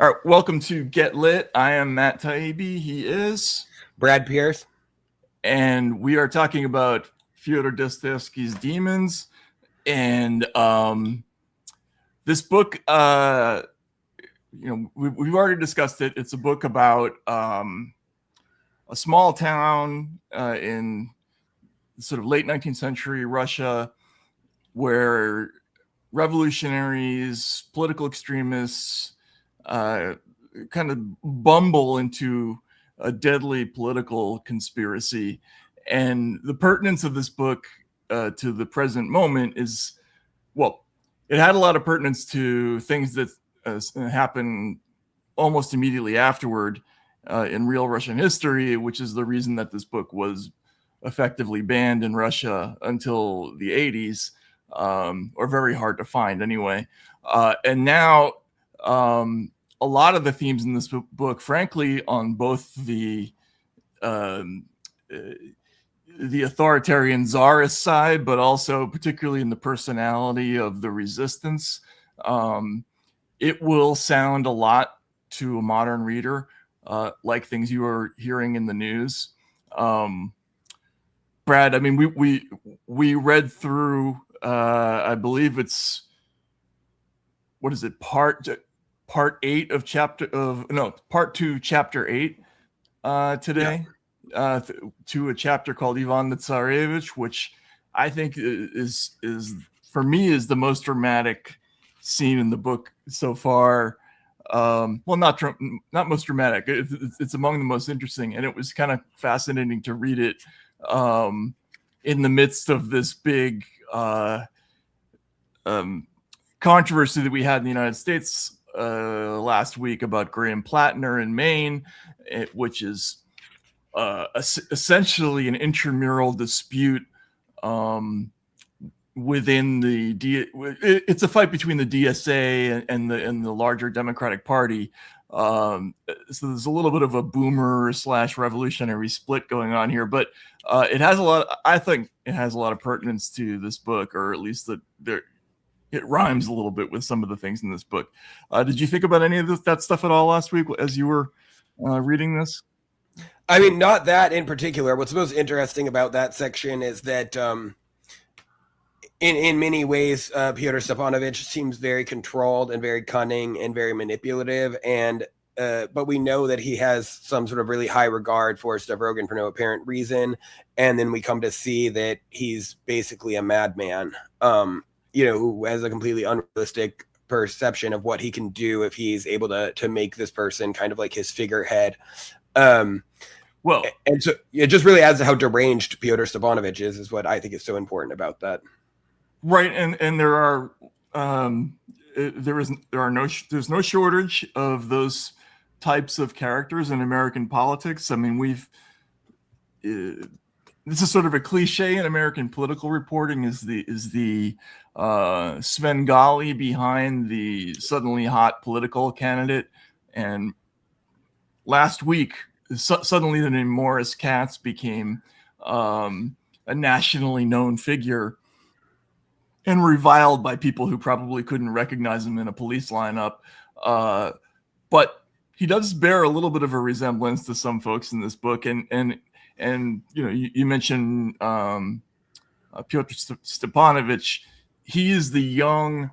All right, welcome to Get Lit. I am Matt Taibbi. He is Brad Pearce. And we are talking about Fyodor Dostoevsky's Demons. And this book, we've already discussed it. It's a book about a small town in sort of late 19th century Russia where revolutionaries, political extremists, kind of bumble into a deadly political conspiracy. And the pertinence of this book to the present moment is, well, it had a lot of pertinence to things that happened almost immediately afterward in real Russian history, which is the reason that this book was effectively banned in Russia until the 80s, or very hard to find anyway. And now a lot of the themes in this book, frankly, on both the authoritarian czarist side, but also particularly in the personality of the resistance, it will sound a lot to a modern reader, like things you are hearing in the news. Brad, I mean, we read through, I believe it's, what is it, part 8 of part 2, chapter 8 today. Yeah. To a chapter called Ivan the Tsarevich, which I think is for me is the most dramatic scene in the book so far. Well, not most dramatic. It's among the most interesting, and it was kind of fascinating to read it in the midst of this big controversy that we had in the United States last week about Graham Plattner in Maine, which is essentially an intramural dispute within it's a fight between the DSA and the larger Democratic Party. So there's a little bit of a boomer / revolutionary split going on here, but it has a lot. I think it has a lot of pertinence to this book, or at least it rhymes a little bit with some of the things in this book. Did you think about any of that stuff at all last week as you were reading this? I mean, not that in particular. What's most interesting about that section is that in many ways, Pyotr Stepanovich seems very controlled and very cunning and very manipulative. And but we know that he has some sort of really high regard for Stavrogan for no apparent reason. And then we come to see that he's basically a madman, who has a completely unrealistic perception of what he can do if he's able to make this person kind of like his figurehead. Well, and so it just really adds to how deranged Pyotr Stepanovich is what I think is so important about that. Right, and there's no shortage of those types of characters in American politics. I mean, this is sort of a cliche in American political reporting, is the Svengali behind the suddenly hot political candidate. And last week, suddenly the name Morris Katz became a nationally known figure and reviled by people who probably couldn't recognize him in a police lineup. But he does bear a little bit of a resemblance to some folks in this book. And you mentioned Pyotr Stepanovich. He is the young,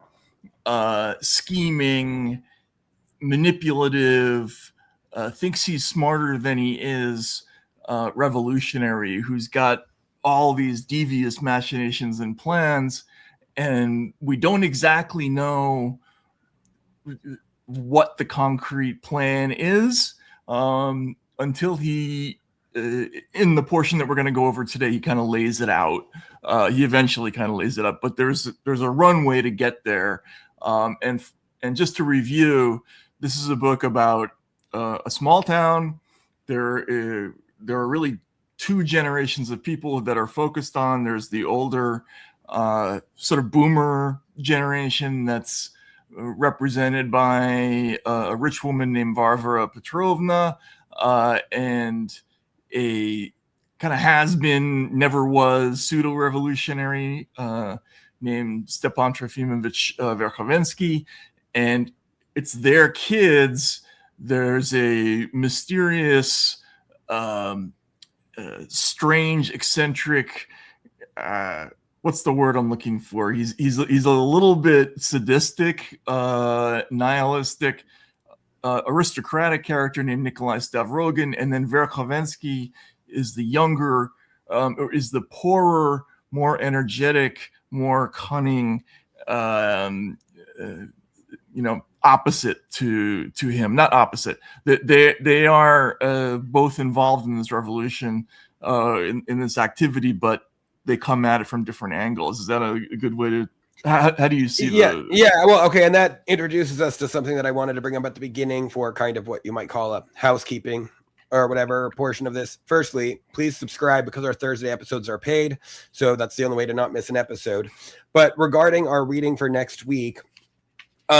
scheming, manipulative, thinks he's smarter than he is, revolutionary who's got all these devious machinations and plans, and we don't exactly know what the concrete plan is until he, in the portion that we're going to go over today, he kind of lays it out. He eventually kind of lays it up, but there's a runway to get there. And just to review, this is a book about a small town. There are really two generations of people that are focused on. There's the older sort of boomer generation that's represented by a rich woman named Varvara Petrovna and a kind of has-been, never was pseudo-revolutionary named Stepan Trofimovich Verkhovensky. And it's their kids. There's a mysterious, strange, eccentric. What's the word I'm looking for? He's a little bit sadistic, nihilistic, aristocratic character named Nikolai Stavrogin, and then Verkhovensky is the younger, or is the poorer, more energetic, more cunning, opposite to him. Not opposite. They are both involved in this revolution, in this activity, but they come at it from different angles. Is that a good way to? How do you see well, okay, and that introduces us to something that I wanted to bring up at the beginning for kind of what you might call a housekeeping or whatever portion of this. Firstly, please subscribe because our Thursday episodes are paid, so that's the only way to not miss an episode. But regarding our reading for next week,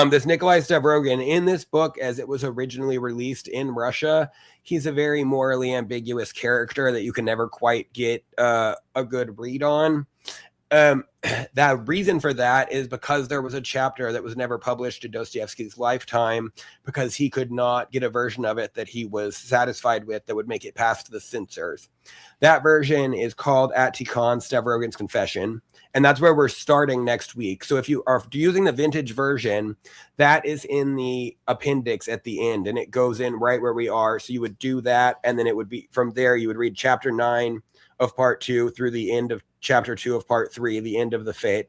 this Nikolai Stavrogin, in this book, as it was originally released in Russia, he's a very morally ambiguous character that you can never quite get a good read on. That reason for that is because there was a chapter that was never published in Dostoevsky's lifetime because he could not get a version of it that he was satisfied with that would make it past the censors. That version is called At Tikhon, Stavrogin's Confession, and that's where we're starting next week. So if you are using the vintage version, that is in the appendix at the end, and it goes in right where we are. So you would do that, and then it would be from there, you would read chapter 9 of part 2 through the end of chapter 2 of part 3, the end of the fate.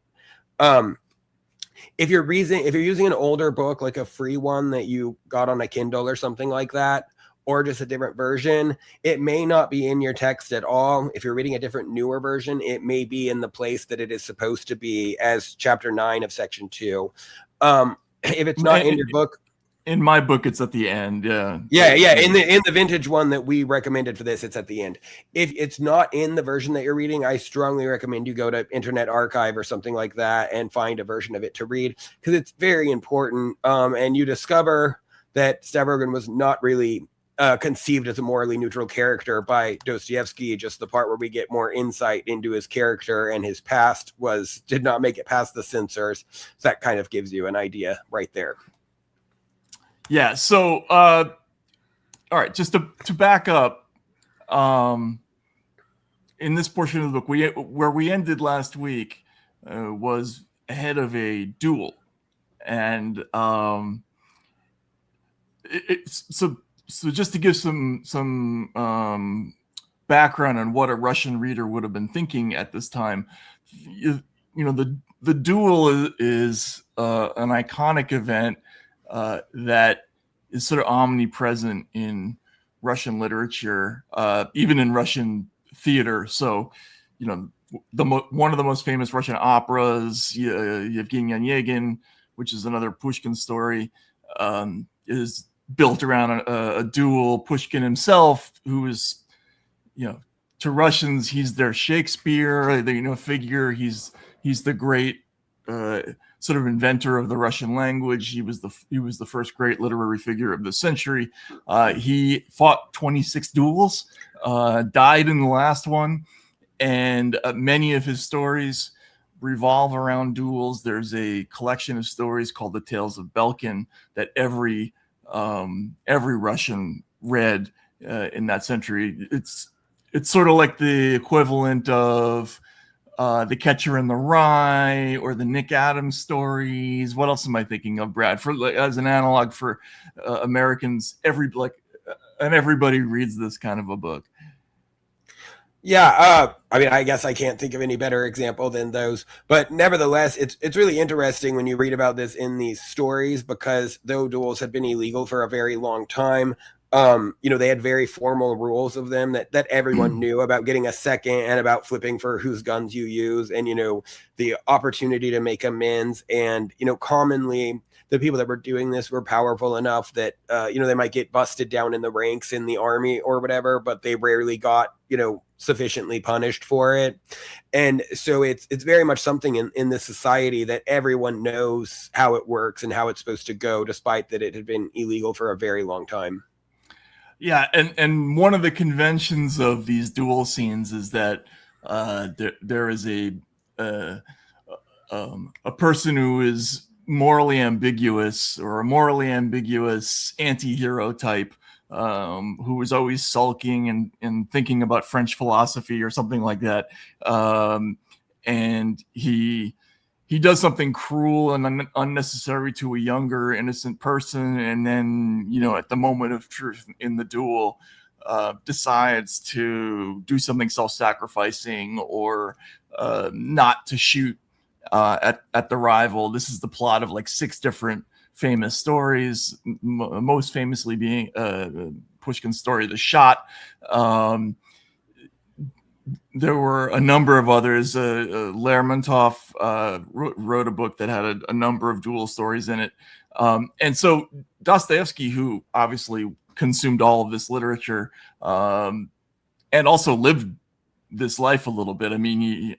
If you're using an older book, like a free one that you got on a Kindle or something like that, or just a different version, it may not be in your text at all. If you're reading a different, newer version, it may be in the place that it is supposed to be as chapter 9 of section 2. If it's not in your book, in my book, it's at the end. Yeah. In the vintage one that we recommended for this, it's at the end. If it's not in the version that you're reading, I strongly recommend you go to Internet Archive or something like that and find a version of it to read, because it's very important. And you discover that Stavrogin was not really conceived as a morally neutral character by Dostoevsky. Just the part where we get more insight into his character and his past did not make it past the censors. So that kind of gives you an idea right there. Yeah. So, all right, just to back up, in this portion of the book, where we ended last week was ahead of a duel, and so just to give some background on what a Russian reader would have been thinking at this time, the duel is an iconic event that is sort of omnipresent in Russian literature, even in Russian theater. So, one of the most famous Russian operas, Yevgeny Onegin, which is another Pushkin story, is built around a duel. Pushkin himself, who is, to Russians, he's their Shakespeare, figure. He's the great sort of inventor of the Russian language. He was the first great literary figure of the century. He fought 26 duels, died in the last one, and many of his stories revolve around duels. There's a collection of stories called the Tales of Belkin that every Russian read in that century. It's sort of like the equivalent of The Catcher in the Rye or the Nick Adams stories. What else am I thinking of, Brad? As an analog for Americans, and everybody reads this kind of a book. Yeah, I guess I can't think of any better example than those. But nevertheless, it's really interesting when you read about this in these stories, because though duels had been illegal for a very long time, they had very formal rules of them that everyone knew about, getting a second and about flipping for whose guns you use, and the opportunity to make amends. And commonly the people that were doing this were powerful enough that they might get busted down in the ranks in the army or whatever, but they rarely got sufficiently punished for it. And so it's very much something in this society that everyone knows how it works and how it's supposed to go, despite that it had been illegal for a very long time. Yeah, and one of the conventions of these duel scenes is that there is a person who is morally ambiguous or a morally ambiguous anti-hero type who was always sulking and thinking about French philosophy or something like that. And he does something cruel and unnecessary to a younger, innocent person. And then, at the moment of truth in the duel, decides to do something self-sacrificing or not to shoot at the rival. This is the plot of like 6 different famous stories, most famously being Pushkin's story, The Shot. There were a number of others. Lermontov wrote a book that had a number of duel stories in it. And so Dostoevsky, who obviously consumed all of this literature and also lived this life a little bit. I mean, he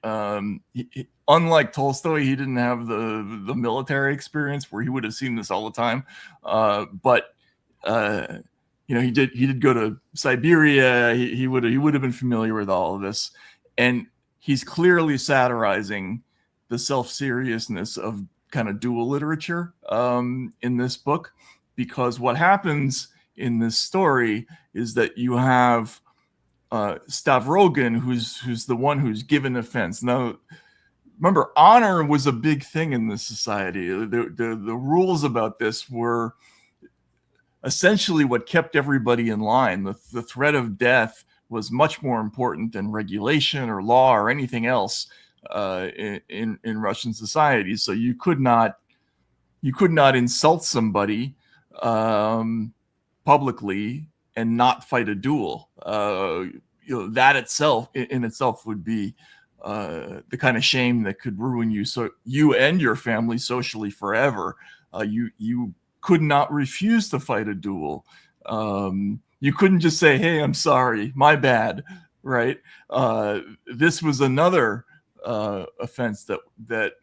unlike Tolstoy, he didn't have the military experience where he would have seen this all the time. But he did go to Siberia. He would have been familiar with all of this, and he's clearly satirizing the self-seriousness of kind of dual literature in this book, because what happens in this story is that you have Stavrogin, who's the one who's given offense. Now, remember, honor was a big thing in this society. The rules about this were essentially what kept everybody in line. The threat of death was much more important than regulation or law or anything else in Russian society. So you could not insult somebody publicly and not fight a duel. That in itself would be the kind of shame that could ruin you and your family socially forever. You could not refuse to fight a duel. You couldn't just say, "Hey, I'm sorry, my bad," right? This was another offense that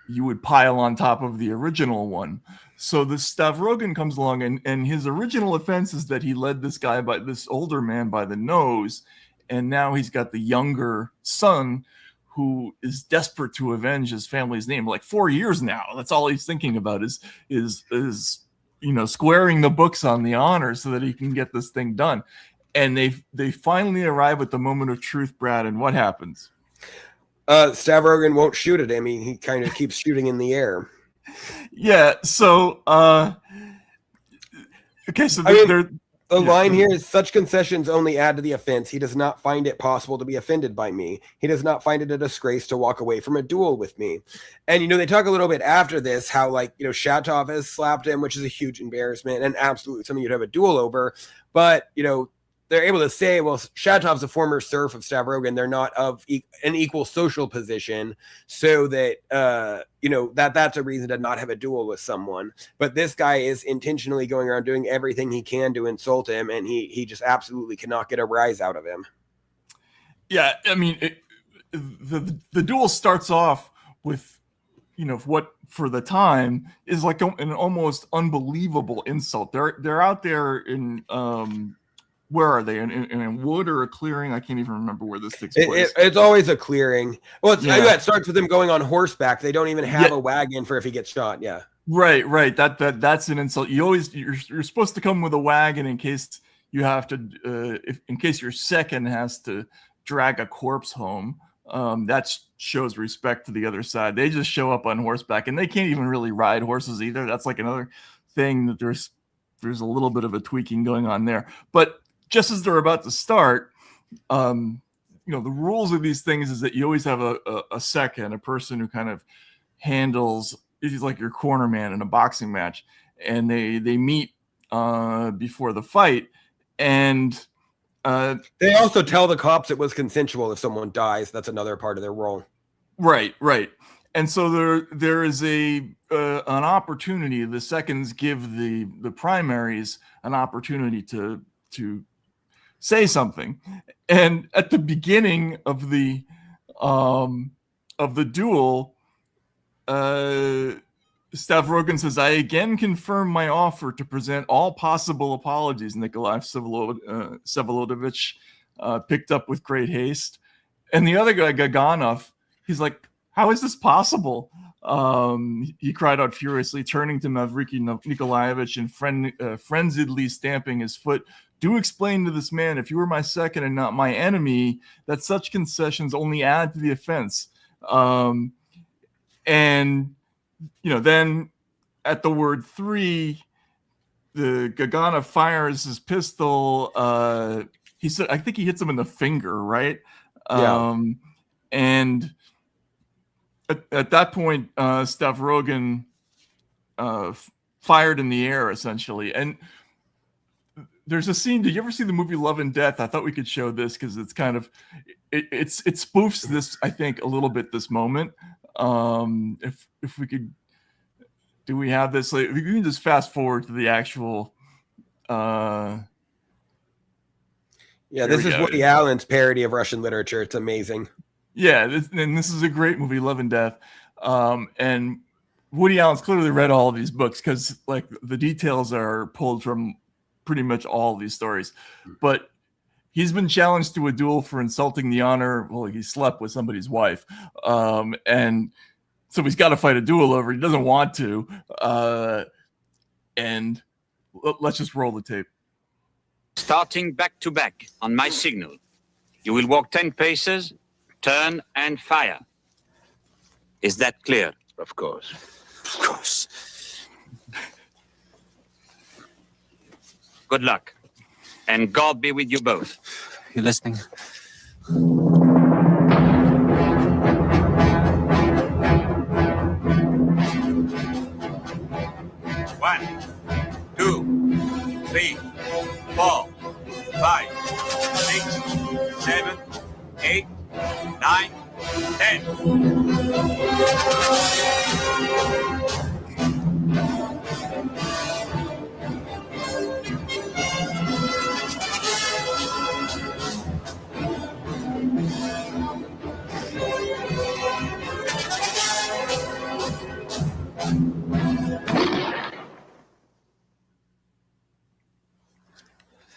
you would pile on top of the original one. So the Stavrogin comes along, and his original offense is that he led this older man by the nose, and now he's got the younger son who is desperate to avenge his family's name. Like 4 years now, that's all he's thinking about is squaring the books on the honor so that he can get this thing done. And they finally arrive at the moment of truth, Brad, and what happens? Stavrogin won't shoot at him. He kind of keeps shooting in the air. Yeah. So, okay. So the line here is, "Such concessions only add to the offense. He does not find it possible to be offended by me. He does not find it a disgrace to walk away from a duel with me." And, they talk a little bit after this, how Shatov has slapped him, which is a huge embarrassment and absolutely something you'd have a duel over. But, they're able to say, well, Shatov's a former serf of Stavrogin. They're not of an equal social position, so that, that's a reason to not have a duel with someone. But this guy is intentionally going around doing everything he can to insult him, and he just absolutely cannot get a rise out of him. Yeah, I mean, the duel starts off with, what for the time is like an almost unbelievable insult. They're out there in where are they? In a wood or a clearing? I can't even remember where this takes place. It's always a clearing. Well, it starts with him going on horseback. They don't even have a wagon for if he gets shot. Yeah. Right. That's an insult. You're supposed to come with a wagon in case you have to, in case your second has to drag a corpse home. That shows respect to the other side. They just show up on horseback, and they can't even really ride horses either. That's like another thing that there's a little bit of a tweaking going on there. But just as they're about to start, the rules of these things is that you always have a second, a person who kind of handles, he's like your corner man in a boxing match, and they meet before the fight, and they also tell the cops it was consensual if someone dies. That's another part of their role. Right. And so there is an opportunity. The seconds give the primaries an opportunity to say something. And at the beginning of the duel, Stavrogin says, "I again confirm my offer to present all possible apologies." Nikolai Vsevolodovich picked up with great haste. And the other guy, Gaganov, he's like, "How is this possible? He cried out furiously, turning to Mavriki Nikolaevich and frenziedly stamping his foot. Do explain to this man, if you were my second and not my enemy, that such concessions only add to the offense. And, then at the word 3, the Gagana fires his pistol. He said, I think he hits him in the finger, right? Yeah. And at that point, Stavrogan fired in the air, essentially. And there's a scene. Did you ever see the movie Love and Death? I thought we could show this because it's kind of it spoofs this, I think, a little bit, this moment. If we could, do we have this? Like, we can just fast forward to the actual. Yeah, this is Woody Allen's parody of Russian literature. It's amazing. Yeah, this is a great movie, Love and Death. And Woody Allen's clearly read all of these books because, like, the details are pulled from pretty much all these stories. But he's been challenged to a duel for insulting the honor. Well, he slept with somebody's wife. And so he's got to fight a duel over. He doesn't want to. And let's just roll the tape. Starting back to back on my signal. You will walk 10 paces, turn and fire. Is that clear? Of course. Of course. Good luck. And God be with you both. You listening? 1, 2, 3, 4, 5, 6, 7, 8, 9, 10.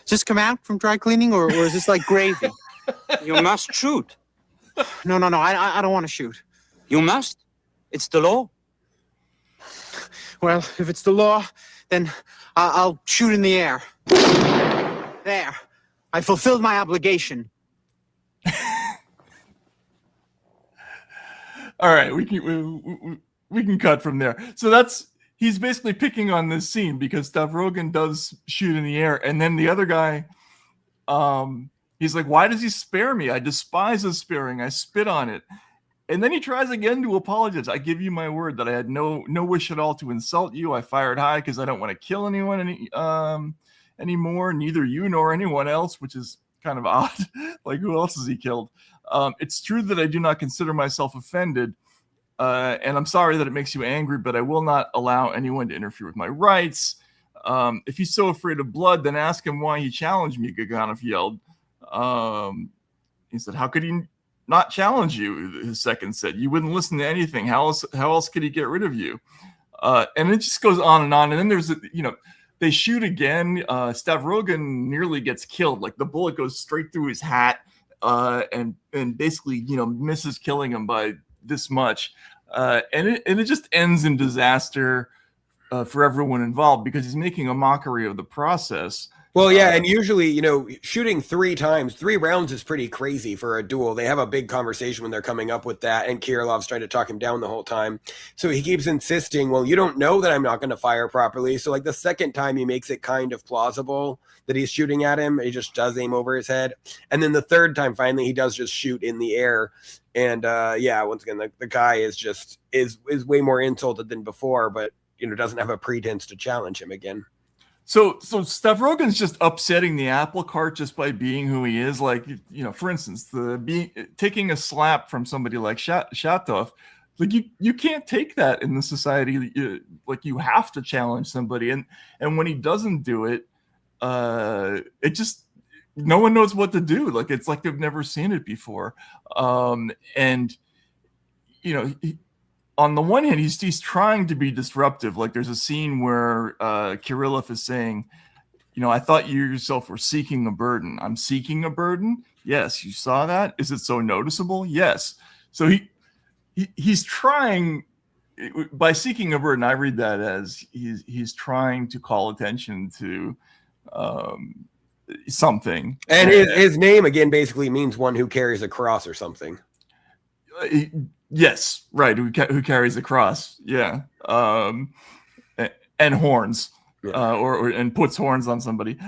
Just come out from dry cleaning, or is this like gravy? You must shoot. No, I don't want to shoot. You must. It's the law. Well, if it's the law, then I'll shoot in the air. There. I fulfilled my obligation. All right, we can cut from there. So he's basically picking on this scene because Stavrogan does shoot in the air, and then the other guy, he's like, "Why does he spare me? I despise his sparing. I spit on it." And then he tries again to apologize. "I give you my word that I had no wish at all to insult you. I fired high because I don't want to kill anyone anymore, neither you nor anyone else," which is kind of odd. Like, who else has he killed? "It's true that I do not consider myself offended, and I'm sorry that it makes you angry, but I will not allow anyone to interfere with my rights. If he's so afraid of blood, then ask him why he challenged me," Gaganov yelled. He said, "How could he not challenge you?" His second said. "You wouldn't listen to anything. How else could he get rid of you?" And it just goes on. And then there's, they shoot again. Stavrogan nearly gets killed. Like, the bullet goes straight through his hat, and basically, misses killing him by this much. And it just ends in disaster for everyone involved because he's making a mockery of the process. Well, yeah, and usually, shooting 3 times, 3 rounds is pretty crazy for a duel. They have a big conversation when they're coming up with that, and Kirilov's trying to talk him down the whole time. So he keeps insisting, "Well, you don't know that I'm not going to fire properly." So, like, the second time he makes it kind of plausible that he's shooting at him. He just does aim over his head. And then the third time, finally, he does just shoot in the air. And, once again, the guy is way more insulted than before, but, doesn't have a pretense to challenge him again. So Stavrogan's just upsetting the apple cart just by being who he is. Like, for instance, taking a slap from somebody like Shatov, like, you can't take that in the society. Like, you have to challenge somebody, and when he doesn't do it, it just, no one knows what to do. Like, it's like they've never seen it before. And on the one hand, he's trying to be disruptive. Like, there's a scene where Kirillov is saying, "I thought you yourself were seeking a burden. I'm seeking a burden. Yes, you saw that. Is it so noticeable? Yes." So he's trying by seeking a burden, I read that as he's trying to call attention to something. And his name again basically means one who carries a cross or something. Yes, right. Who carries the cross? Yeah, and horns, Yeah. or and puts horns on somebody.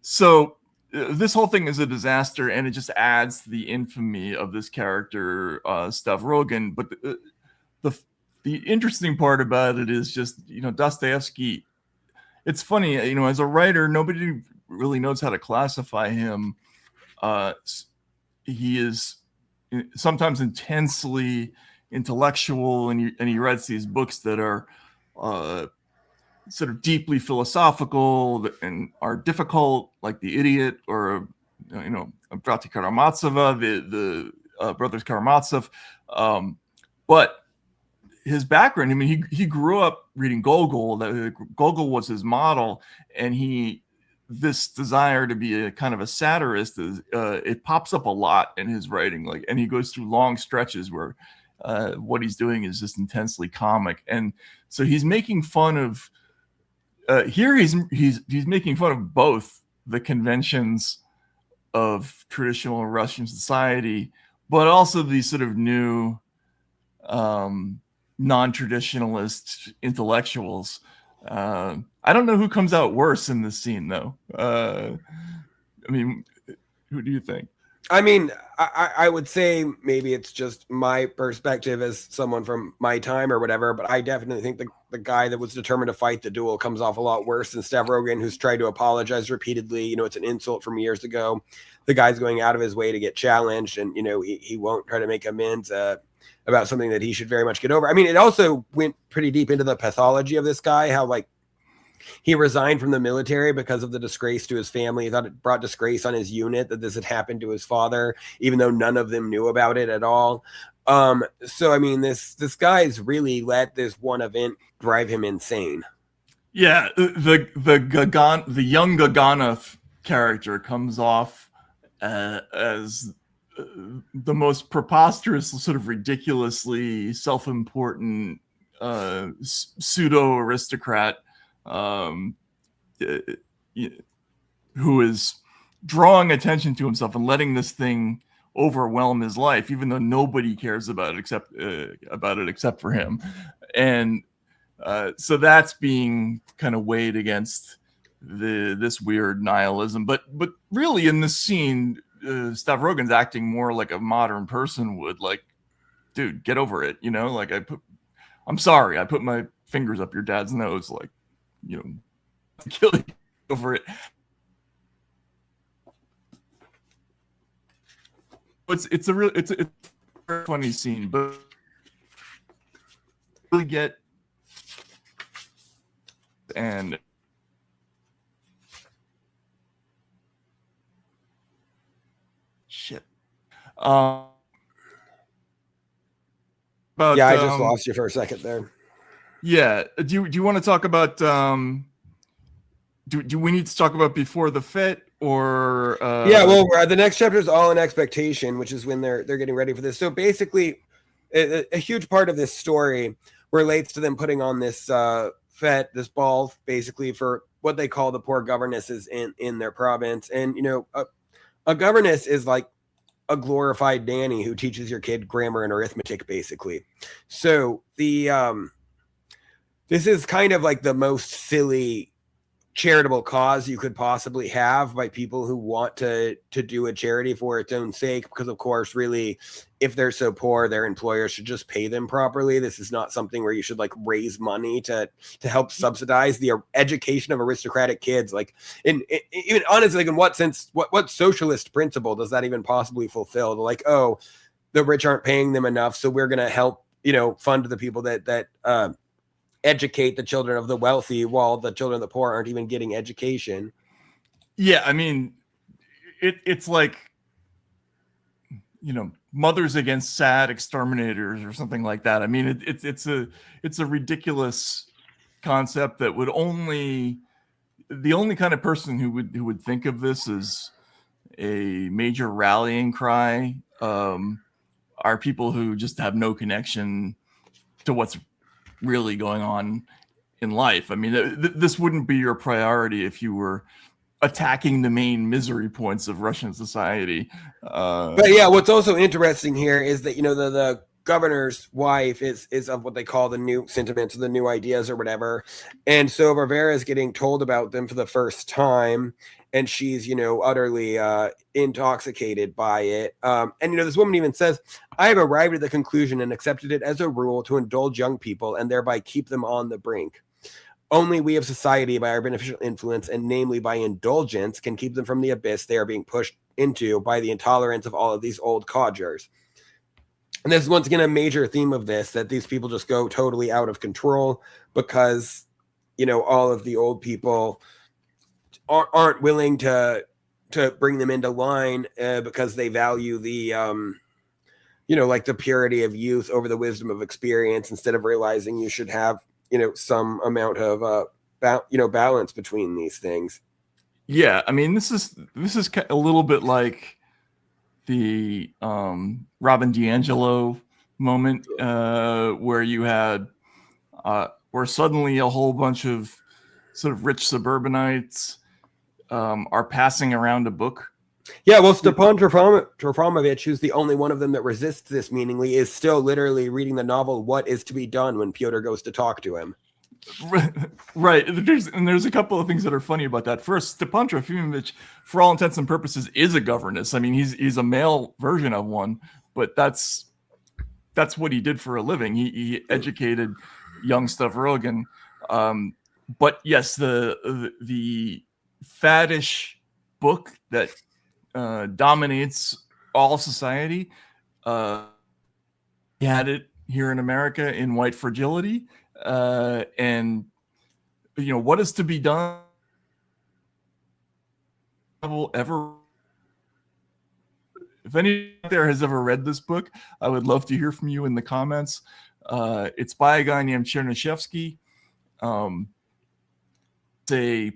So this whole thing is a disaster, and it just adds to the infamy of this character, Stavrogan. But the interesting part about it is just, Dostoevsky. It's funny, as a writer, nobody really knows how to classify him. He is sometimes intensely intellectual, and he writes these books that are sort of deeply philosophical and are difficult, like The Idiot, or Brati Karamazova, the brothers Karamazov. But his background, I mean, he grew up reading Gogol. Gogol was his model, and this desire to be a kind of a satirist it pops up a lot in his writing. And he goes through long stretches where what he's doing is just intensely comic, and so he's making fun of. Here he's making fun of both the conventions of traditional Russian society, but also these sort of new non-traditionalist intellectuals. I don't know who comes out worse in this scene, though. I mean, who do you think? I mean, I would say maybe it's just my perspective as someone from my time or whatever, but I definitely think the guy that was determined to fight the duel comes off a lot worse than Stavrogan, who's tried to apologize repeatedly. It's an insult from years ago. The guy's going out of his way to get challenged, and, he won't try to make amends about something that he should very much get over. I mean, it also went pretty deep into the pathology of this guy, how, he resigned from the military because of the disgrace to his family. He thought it brought disgrace on his unit that this had happened to his father, even though none of them knew about it at all. So, I mean, this guy's really let this one event drive him insane. Yeah, the young Gaganov character comes off as the most preposterous, sort of ridiculously self-important pseudo aristocrat. Who is drawing attention to himself and letting this thing overwhelm his life, even though nobody cares about it except for him. And so that's being kind of weighed against this weird nihilism. But really, in this scene, Stavrogan's acting more like a modern person would. Like, dude, get over it. I'm sorry, I put my fingers up your dad's nose. Like, kill you over it. It's a funny scene, but really get and shit. But, yeah, I just lost you for a second there. Yeah. Do you want to talk about do we need to talk about before the fit, or yeah, well, the next chapter is all in expectation, which is when they're getting ready for this. So basically a huge part of this story relates to them putting on this fete, this ball, basically for what they call the poor governesses in their province. And a governess is like a glorified nanny who teaches your kid grammar and arithmetic, basically. So this is kind of like the most silly charitable cause you could possibly have by people who want to do a charity for its own sake, because of course, really, if they're so poor, their employers should just pay them properly. This is not something where you should raise money to help subsidize the education of aristocratic kids. Even honestly, in what sense, what socialist principle does that even possibly fulfill? Oh, the rich aren't paying them enough, so we're going to help fund the people that educate the children of the wealthy, while the children of the poor aren't even getting education. Yeah, I mean, it's like, Mothers Against Sad Exterminators or something like that. I mean, it's a ridiculous concept that would the only kind of person who would think of this as a major rallying cry are people who just have no connection to what's really going on in life. I mean, this wouldn't be your priority if you were attacking the main misery points of Russian society. But yeah, what's also interesting here is that, you know, the governor's wife is of what they call the new sentiments or the new ideas or whatever. And so Rivera is getting told about them for the first time, and she's, you know, utterly intoxicated by it. And, you know, this woman even says, I have arrived at the conclusion and accepted it as a rule to indulge young people and thereby keep them on the brink. Only we of society, by our beneficial influence, and namely by indulgence, can keep them from the abyss they are being pushed into by the intolerance of all of these old codgers. And this is once again a major theme of this, that these people just go totally out of control because, you know, all of the old people aren't willing to bring them into line because they value the, you know, like the purity of youth over the wisdom of experience, instead of realizing you should have, you know, some amount of, you know, balance between these things. Yeah, I mean, this is a little bit like the Robin DiAngelo moment, where you had where suddenly a whole bunch of sort of rich suburbanites are passing around a book. Yeah, well, Stepan Trofimovich, who's the only one of them that resists this meaningly, is still literally reading the novel What Is to Be Done when Pyotr goes to talk to him. Right. There's a couple of things that are funny about that. First, Stepan Trofimovich, for all intents and purposes, is a governess. I mean, he's a male version of one, but that's what he did for a living. He educated young Stavrogin. But yes, the faddish book that dominates all society. He had it here in America in White Fragility, and you know, What Is to Be Done will ever. If any there has ever read this book, I would love to hear from you in the comments. It's by a guy named Chernyshevsky. It's a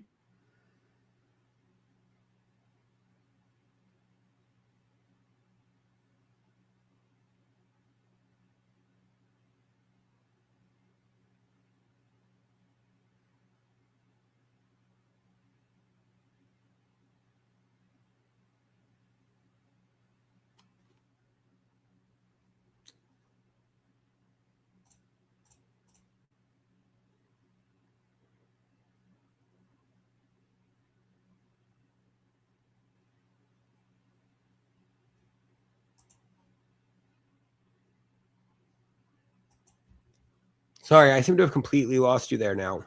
Sorry, I seem to have completely lost you there now.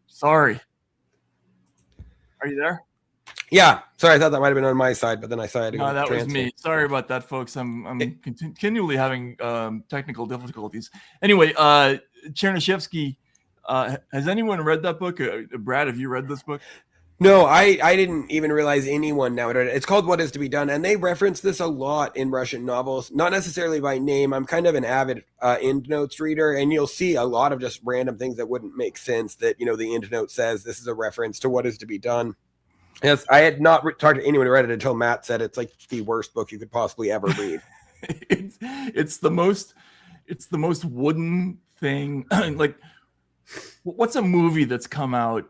Sorry. Are you there? Yeah, sorry, I thought that might have been on my side, but then I saw it. No, that was me. Sorry about that, folks. I'm continually having technical difficulties. Anyway, Chernyshevsky, has anyone read that book? Brad, have you read this book? No, I didn't even realize anyone now. It's called What Is to Be Done, and they reference this a lot in Russian novels, not necessarily by name. I'm kind of an avid endnotes reader, and you'll see a lot of just random things that wouldn't make sense that, you know, the endnote says this is a reference to What Is to Be Done. Yes, I had not talked to anyone who read it until Matt said it's like the worst book you could possibly ever read. it's the most wooden thing. Like, what's a movie that's come out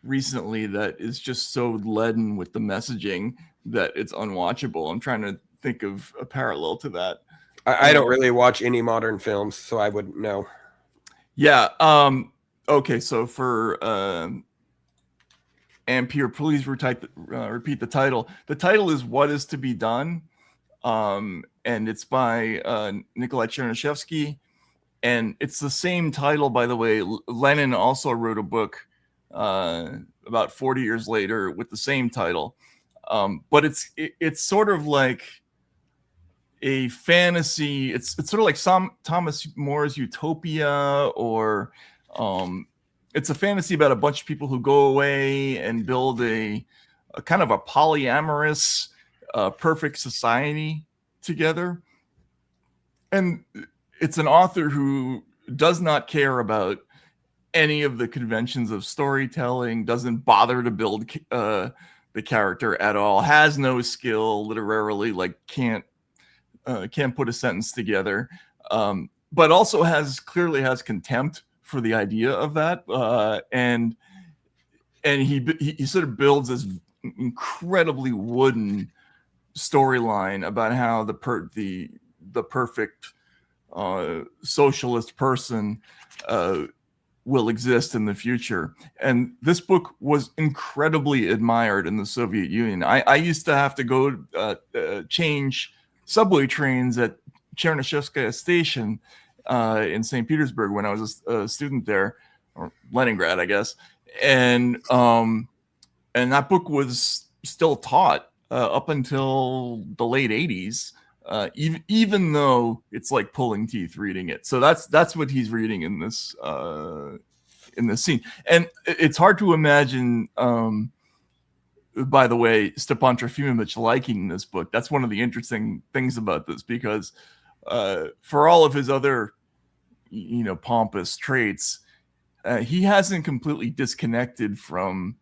recently that is just so leaden with the messaging that it's unwatchable? I'm trying to think of a parallel to that. I don't really watch any modern films, so I wouldn't know. Yeah. Okay. So for Ampere, please repeat the title. The title is What Is to Be Done, and it's by Nikolai Chernyshevsky, and it's the same title, by the way. Lenin also wrote a book about 40 years later with the same title, but it's sort of like a fantasy. It's sort of like Thomas More's Utopia, or it's a fantasy about a bunch of people who go away and build a kind of a polyamorous, perfect society together. And it's an author who does not care about any of the conventions of storytelling, doesn't bother to build the character at all, has no skill literarily, like can't put a sentence together. but also clearly has contempt for the idea of that, and he sort of builds this incredibly wooden storyline about how the perfect socialist person will exist in the future. And this book was incredibly admired in the Soviet Union. I used to have to go change subway trains at Chernyshevskaya station in St. Petersburg when I was a student there, or Leningrad, I guess. And that book was still taught up until the late 80s. Even though it's like pulling teeth reading it. So that's what he's reading in this scene. And it's hard to imagine, by the way, Stepan Trofimovich liking this book. That's one of the interesting things about this, because for all of his other, pompous traits, he hasn't completely disconnected from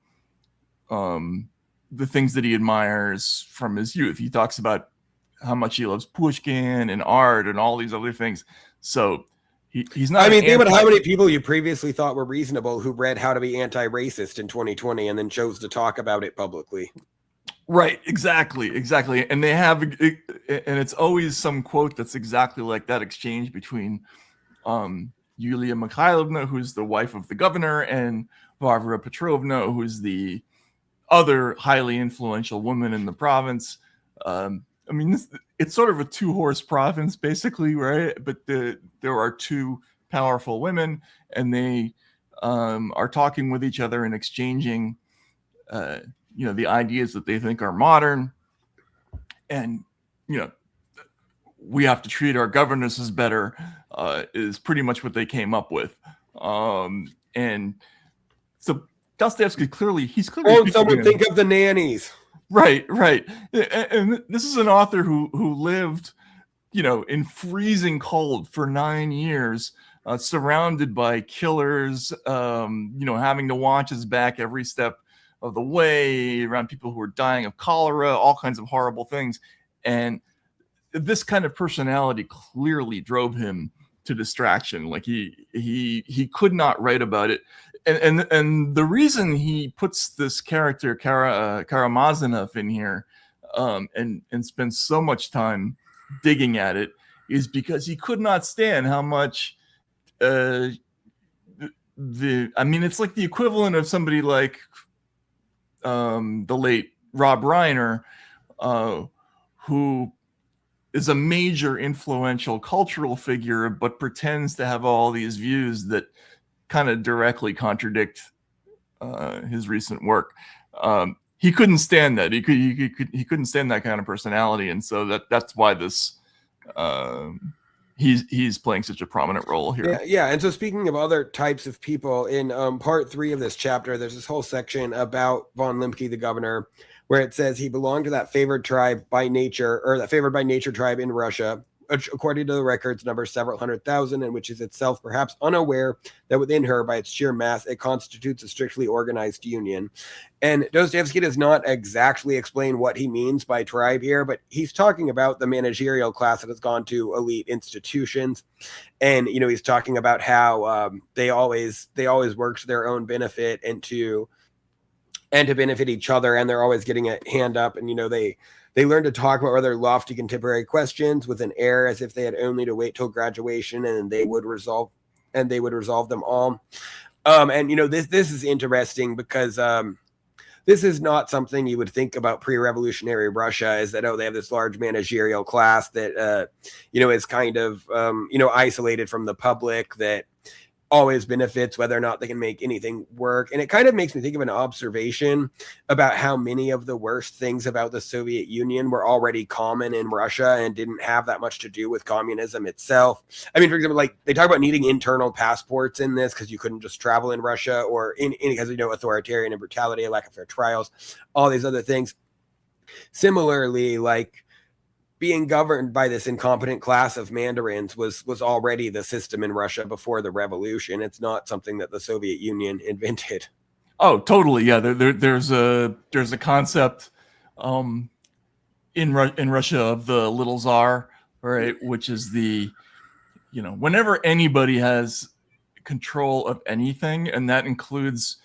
the things that he admires from his youth. He talks about how much he loves Pushkin and art and all these other things. So he's not. I mean, think about how many people you previously thought were reasonable who read How to Be Anti-Racist in 2020 and then chose to talk about it publicly. Right, exactly. And they have, and it's always some quote that's exactly like that exchange between Yulia Mikhailovna, who's the wife of the governor, and Varvara Petrovna, who's the other highly influential woman in the province. I mean, it's sort of a two-horse province, basically, right? But there are two powerful women, and they are talking with each other and exchanging, the ideas that they think are modern. And, we have to treat our governesses better, is pretty much what they came up with. And so Dostoevsky he's clearly. Oh, someone think of the nannies. Right. And this is an author who lived, in freezing cold for 9 years, surrounded by killers, having to watch his back every step of the way, around people who were dying of cholera, all kinds of horrible things. And this kind of personality clearly drove him to distraction. Like he could not write about it. And the reason he puts this character Karamazov in here and spends so much time digging at it is because he could not stand how much it's like the equivalent of somebody like the late Rob Reiner, who is a major influential cultural figure, but pretends to have all these views that kind of directly contradict his recent work. He couldn't stand that. He couldn't stand that kind of personality, and so that's why this he's playing such a prominent role here. Yeah. And so speaking of other types of people, in part 3 of this chapter, there's this whole section about von Limke, the governor, where it says he belonged to that favored by nature tribe in Russia, which, according to the records, numbers several 100,000, and which is itself perhaps unaware that within her, by its sheer mass, it constitutes a strictly organized union. And Dostoevsky does not exactly explain what he means by tribe here, but he's talking about the managerial class that has gone to elite institutions. And, he's talking about how they always work to their own benefit and to benefit each other, and they're always getting a hand up, and they learn to talk about rather lofty contemporary questions with an air as if they had only to wait till graduation and they would resolve them all. This is interesting because this is not something you would think about pre-revolutionary Russia, is that, they have this large managerial class that, is kind of, isolated from the public, that always benefits whether or not they can make anything work. And it kind of makes me think of an observation about how many of the worst things about the Soviet Union were already common in Russia and didn't have that much to do with communism itself. I mean, for example, like they talk about needing internal passports in this because you couldn't just travel in Russia, or because authoritarian and brutality, lack of fair trials, all these other things. Similarly, like being governed by this incompetent class of mandarins was already the system in Russia before the revolution. It's not something that the Soviet Union invented. Oh, totally. Yeah, there's a concept in Russia of the little czar, right, which is the whenever anybody has control of anything, and that includes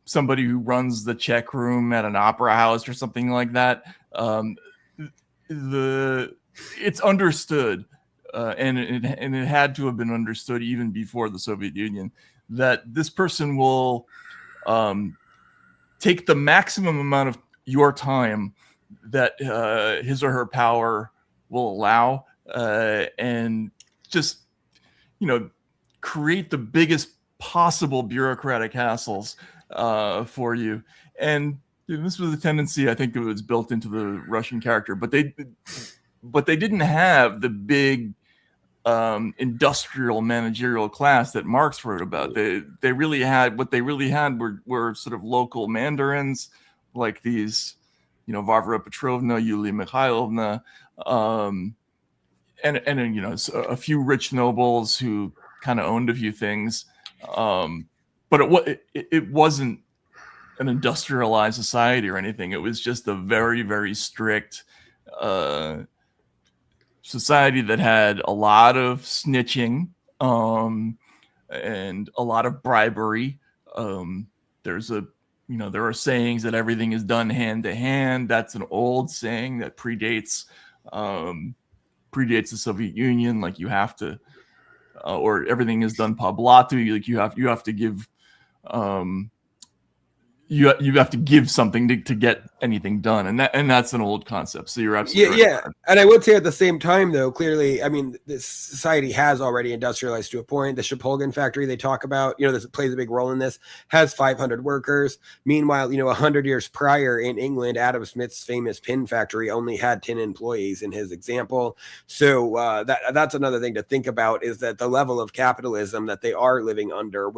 somebody who runs the check room at an opera house or something like that, it's understood, and it had to have been understood even before the Soviet Union, that this person will take the maximum amount of your time that his or her power will allow, and just create the biggest possible bureaucratic hassles for you. And this was a tendency, I think it was built into the Russian character, but they didn't have the big industrial managerial class that Marx wrote about. They really had were sort of local mandarins, like these, Varvara Petrovna, Yulia Mikhailovna, and a few rich nobles who kind of owned a few things, but it wasn't an industrialized society or anything. It was just a very, very strict society that had a lot of snitching and a lot of bribery. There are sayings that everything is done hand to hand. That's an old saying that predates the Soviet Union. Like, you have to, or everything is done po blatu. Like, you have to give, you have to give something to get anything done, and that's an old concept. So you're absolutely right. Yeah. And I would say at the same time, though, clearly, I mean, this society has already industrialized to a point. The Shpolgan factory they talk about, this plays a big role in this, has 500 workers. Meanwhile, 100 years prior in England, Adam Smith's famous pin factory only had 10 employees in his example. So that's another thing to think about, is that the level of capitalism that they are living under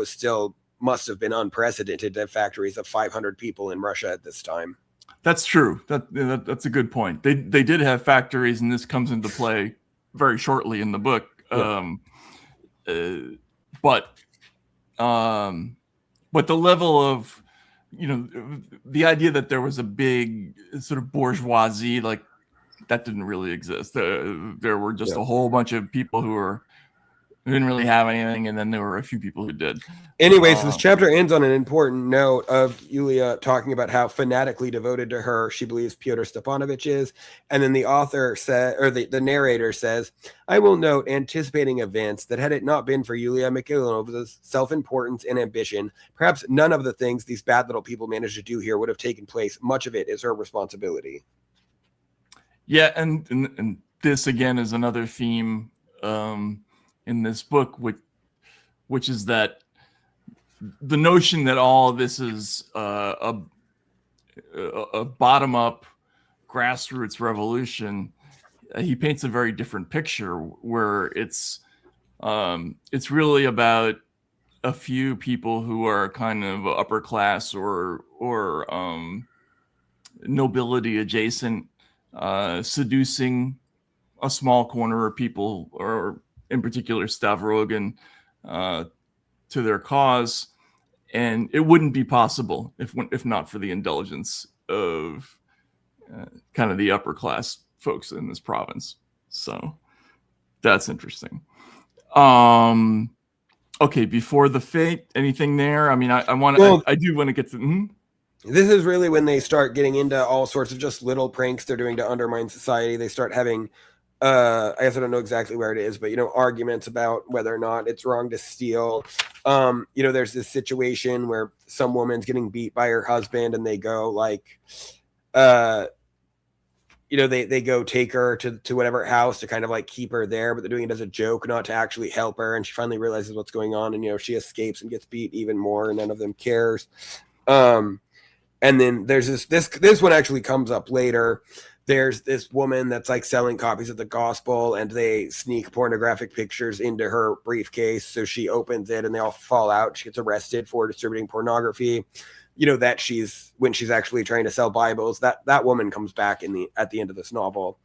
must have been unprecedented to have factories of 500 people in Russia at this time. That's true. That's a good point. They did have factories, and this comes into play very shortly in the book. Yeah. But the level of, the idea that there was a big sort of bourgeoisie, like, that didn't really exist. There were just a whole bunch of people who didn't really have anything, and then there were a few people who did. Anyways, this chapter ends on an important note of Yulia talking about how fanatically devoted to her she believes Pyotr Stepanovich is, and then the author the narrator says, "I will note, anticipating events, that had it not been for Yulia Mikhailovna's self-importance and ambition, perhaps none of the things these bad little people managed to do here would have taken place. Much of it is her responsibility." Yeah, and this again is another theme in this book, which is that the notion that all this is a bottom-up grassroots revolution, he paints a very different picture, where it's really about a few people who are kind of upper class or nobility adjacent, seducing a small corner of people, or in particular Stavrogan, to their cause. And it wouldn't be possible if not for the indulgence of kind of the upper class folks in this province. So that's interesting. Okay, before the fate, anything there? I mean, I do want to get to. This is really when they start getting into all sorts of just little pranks they're doing to undermine society. They start having, I guess I don't know exactly where it is, but, arguments about whether or not it's wrong to steal. There's this situation where some woman's getting beat by her husband, and they go they go take her to whatever house to kind of like keep her there, but they're doing it as a joke, not to actually help her. And she finally realizes what's going on, and, she escapes and gets beat even more, and none of them cares. And then there's this one actually comes up later. There's this woman that's like selling copies of the gospel, and they sneak pornographic pictures into her briefcase. So she opens it and they all fall out. She gets arrested for distributing pornography. When she's actually trying to sell Bibles, that woman comes back at the end of this novel.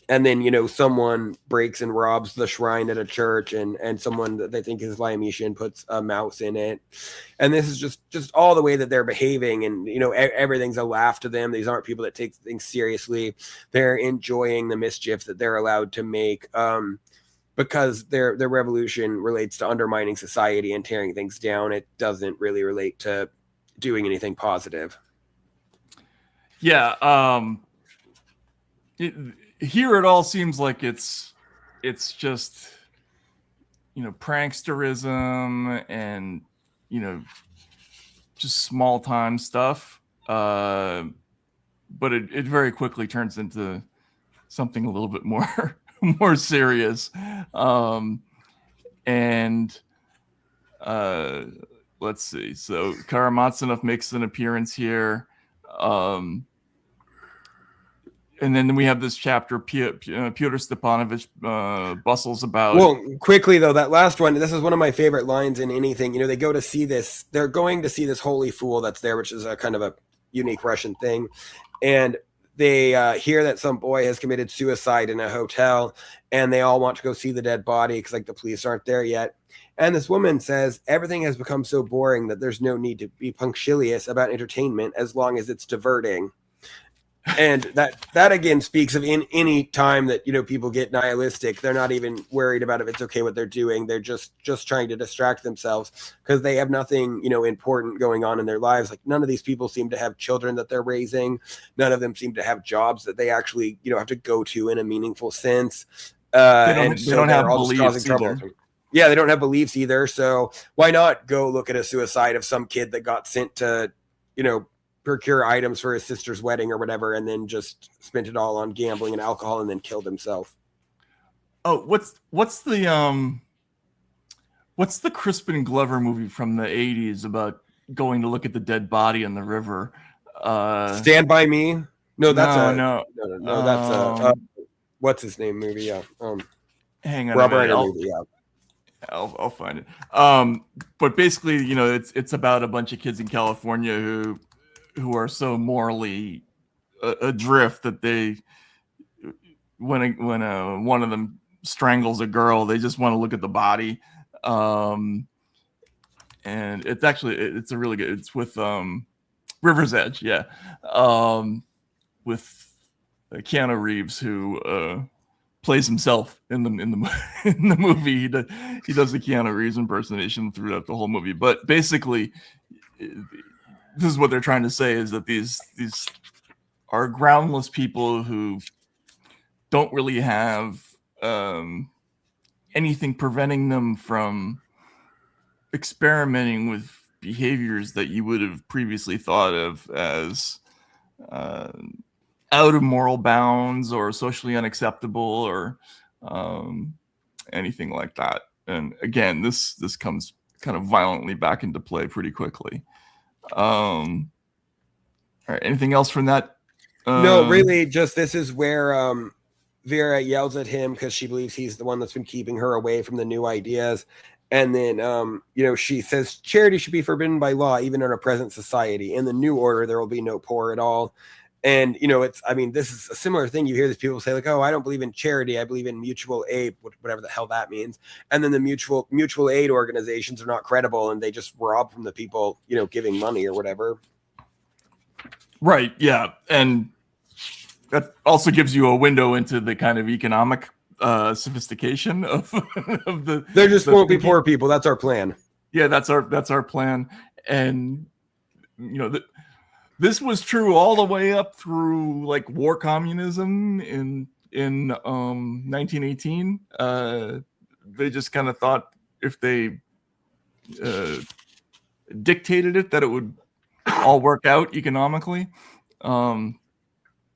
And then, someone breaks and robs the shrine at a church, and someone that they think is Lyametian puts a mouse in it. And this is just all the way that they're behaving, and, everything's a laugh to them. These aren't people that take things seriously. They're enjoying the mischief that they're allowed to make. because their revolution relates to undermining society and tearing things down. It doesn't really relate to doing anything positive. Yeah. Here it all seems like it's just, pranksterism and, just small time stuff. But it very quickly turns into something a little bit more more serious. And let's see. So Karamazov makes an appearance here. And then we have this chapter, Pyotr Stepanovich bustles about. Well, quickly though, that last one, this is one of my favorite lines in anything. They go to see this, they're going to see this holy fool that's there, which is a kind of a unique Russian thing. And they hear that some boy has committed suicide in a hotel, and they all want to go see the dead body because the police aren't there yet. And this woman says, everything has become so boring that there's no need to be punctilious about entertainment as long as it's diverting. And that again speaks of in any time that people get nihilistic, they're not even worried about if it's okay what they're doing. They're just trying to distract themselves because they have nothing important going on in their lives. Like, none of these people seem to have children that they're raising. None of them seem to have jobs that they actually have to go to in a meaningful sense. They don't have beliefs either. Yeah, they don't have beliefs either. So why not go look at a suicide of some kid that got sent to procure items for his sister's wedding or whatever, and then just spent it all on gambling and alcohol and then killed himself. Oh, what's the Crispin Glover movie from the 80s about going to look at the dead body in the river? Stand By Me? No, that's no. That's what's his name movie? Yeah. Hang on, Robert movie. Yeah. I'll find it. But basically, it's about a bunch of kids in California who are so morally adrift that they, when one of them strangles a girl, they just want to look at the body. And it's a really good. It's with River's Edge, yeah, with Keanu Reeves, who plays himself in the movie. He does the Keanu Reeves impersonation throughout the whole movie. But basically, this is what they're trying to say, is that these are groundless people who don't really have anything preventing them from experimenting with behaviors that you would have previously thought of as out of moral bounds or socially unacceptable or anything like that. And again, this comes kind of violently back into play pretty quickly. All right, anything else from that? No, really, just this is where Vera yells at him because she believes he's the one that's been keeping her away from the new ideas. And then, she says charity should be forbidden by law, even in our present society. In the new order, there will be no poor at all. And, this is a similar thing. You hear these people say, like, oh, I don't believe in charity. I believe in mutual aid, whatever the hell that means. And then the mutual aid organizations are not credible, and they just rob from the people, giving money or whatever. Right. Yeah. And that also gives you a window into the kind of economic sophistication of the. There just won't be poor people. That's our plan. Yeah, that's our plan. And this was true all the way up through like war communism in 1918. They just kind of thought if they dictated it that it would all work out economically.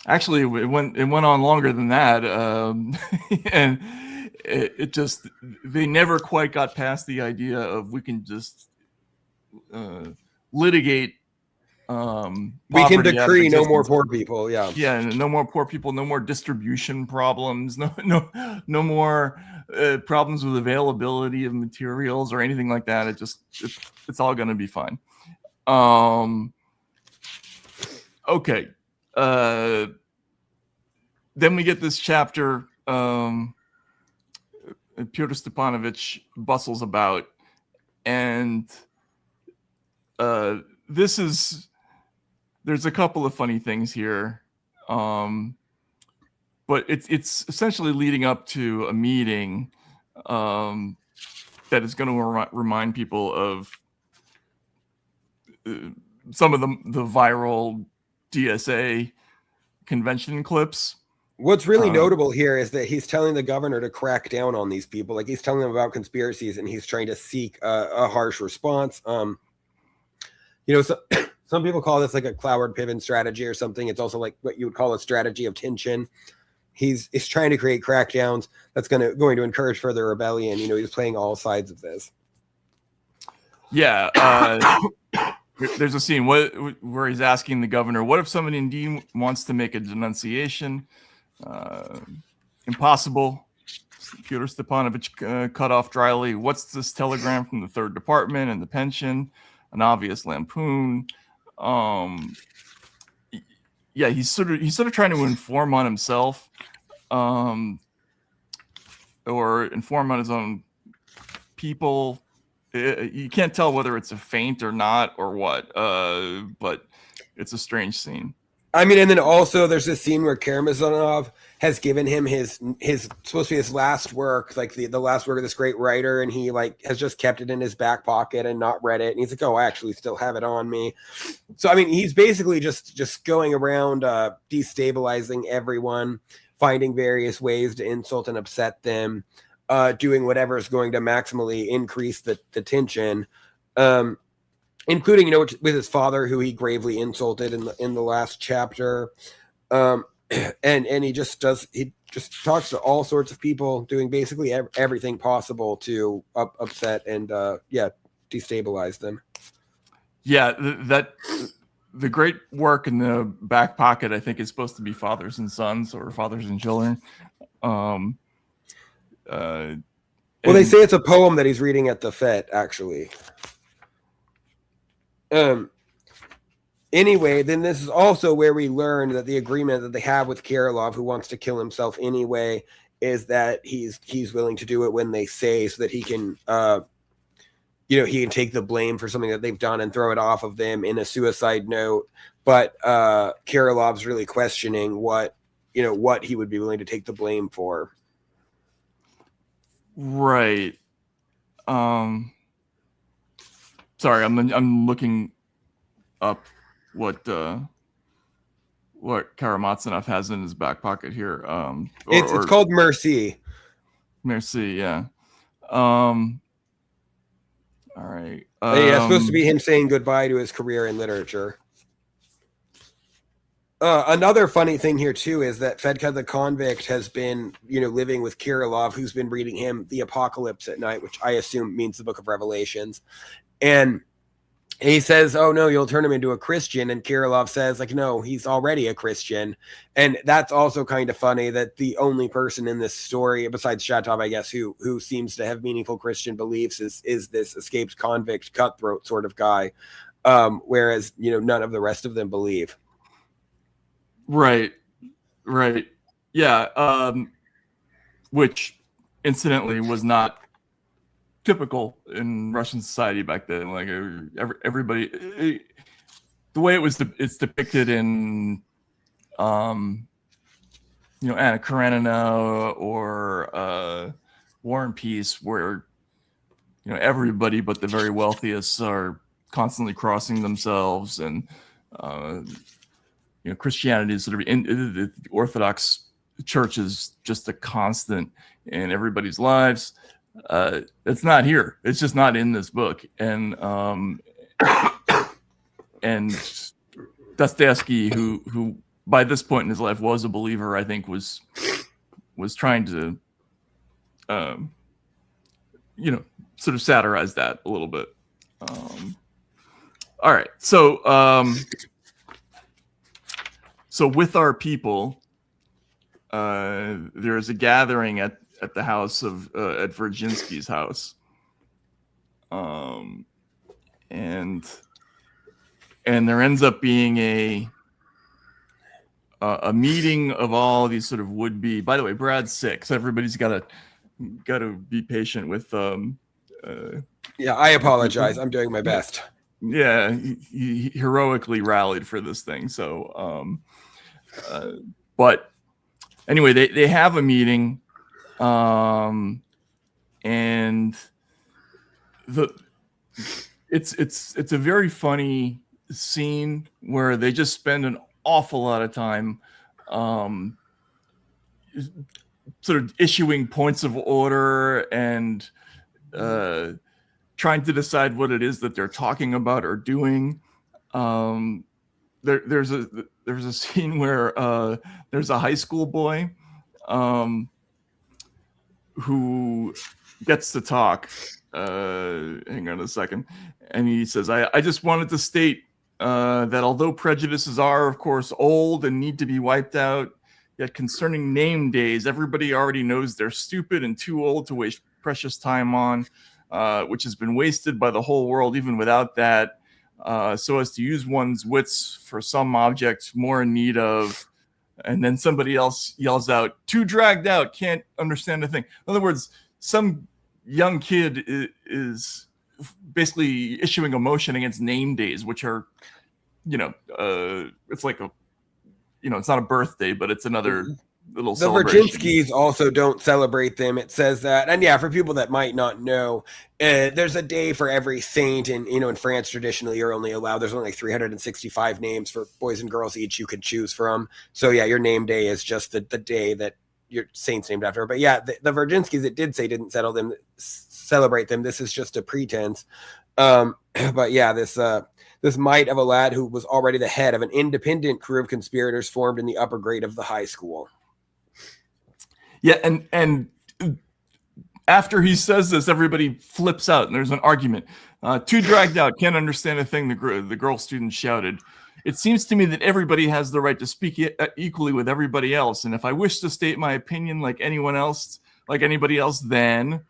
Actually, it went on longer than that, and it just, they never quite got past the idea of we can just litigate. We can decree no more poor people. Yeah, no more poor people, no more distribution problems, no more problems with availability of materials or anything like that. It's all going to be fine. Okay. Then we get this chapter. Pyotr Stepanovich bustles about, and there's a couple of funny things here, but it's essentially leading up to a meeting that is going to remind people of some of the viral DSA convention clips. What's really notable here is that he's telling the governor to crack down on these people. Like, he's telling them about conspiracies, and he's trying to seek a harsh response. Some people call this like a Cloward Piven strategy or something. It's also like what you would call a strategy of tension. He's trying to create crackdowns that's going to encourage further rebellion. He's playing all sides of this. Yeah. There's a scene where he's asking the governor, what if somebody indeed wants to make a denunciation? Impossible. Pyotr Stepanovich cut off dryly. What's this telegram from the 3rd Department and the pension? An obvious lampoon. Yeah, he's sort of trying to inform on himself, or inform on his own people. You can't tell whether it's a feint or not or what, but it's a strange scene. I mean, and then also there's this scene where Karamazov has given him his supposed to be his last work, like the last work of this great writer, and he like has just kept it in his back pocket and not read it. And he's like, "Oh, I actually still have it on me." So I mean, he's basically just going around destabilizing everyone, finding various ways to insult and upset them, doing whatever is going to maximally increase the tension. Including, with his father, who he gravely insulted in the last chapter, and he just talks to all sorts of people, doing basically everything possible to upset and destabilize them. Yeah, the great work in the back pocket, I think, is supposed to be Fathers and Sons or Fathers and Children. Well, they say it's a poem that he's reading at the fete, actually. Anyway, then this is also where we learn that the agreement that they have with Kirilov, who wants to kill himself anyway, is that he's willing to do it when they say, so that he can he can take the blame for something that they've done and throw it off of them in a suicide note. But Kirilov's really questioning what he would be willing to take the blame for. Right. Sorry, I'm looking up what Karamazov has in his back pocket here. It's called Mercy. Mercy, yeah. All right. It's supposed to be him saying goodbye to his career in literature. Another funny thing here too is that Fedka the convict has been, living with Kirilov, who's been reading him the Apocalypse at night, which I assume means the Book of Revelations. And he says, "Oh no, you'll turn him into a Christian." And Kirilov says, like, "No, he's already a Christian." And that's also kind of funny that the only person in this story, besides Shatov, I guess, who seems to have meaningful Christian beliefs is this escaped convict, cutthroat sort of guy, whereas none of the rest of them believe. Right. Yeah. Which, incidentally, was not typical in Russian society back then. Like everybody, the way it's depicted in, Anna Karenina or War and Peace, where everybody but the very wealthiest are constantly crossing themselves, and Christianity is sort of the Orthodox Church is just a constant in everybody's lives. It's not here. It's just not in this book. And Dostoevsky, who by this point in his life was a believer, I think was trying to sort of satirize that a little bit. All right, so with our people, there is a gathering at the house of at Virginsky's house, and there ends up being a meeting of all these sort of would-be. By the way, Brad's sick, so everybody's got to be patient with. Yeah, I apologize. I'm doing my best. Yeah, he heroically rallied for this thing. So, but anyway, they have a meeting. and it's a very funny scene where they just spend an awful lot of time sort of issuing points of order and trying to decide what it is that they're talking about or doing. There's a scene where there's a high school boy who gets to talk. Hang on a second. And he says, I just wanted to state that although prejudices are, of course, old and need to be wiped out, yet concerning name days, everybody already knows they're stupid and too old to waste precious time on, which has been wasted by the whole world even without that, so as to use one's wits for some object more in need of. And then somebody else yells out, too dragged out, can't understand a thing. In other words, some young kid is basically issuing a motion against name days, which are, it's like a, it's not a birthday, but it's another little celebration. The Virginskys also don't celebrate them. It says that. And yeah, for people that might not know, there's a day for every saint. And, in France, traditionally, there's only like 365 names for boys and girls each you could choose from. So yeah, your name day is just the day that your saint's named after. But yeah, the Virginskys, it did say didn't celebrate them. This is just a pretense. But yeah, this mite of a lad who was already the head of an independent crew of conspirators formed in the upper grade of the high school. Yeah, and after he says this, everybody flips out, and there's an argument. Too dragged out, can't understand a thing, the girl student shouted. It seems to me that everybody has the right to speak equally with everybody else, and if I wish to state my opinion like anybody else, then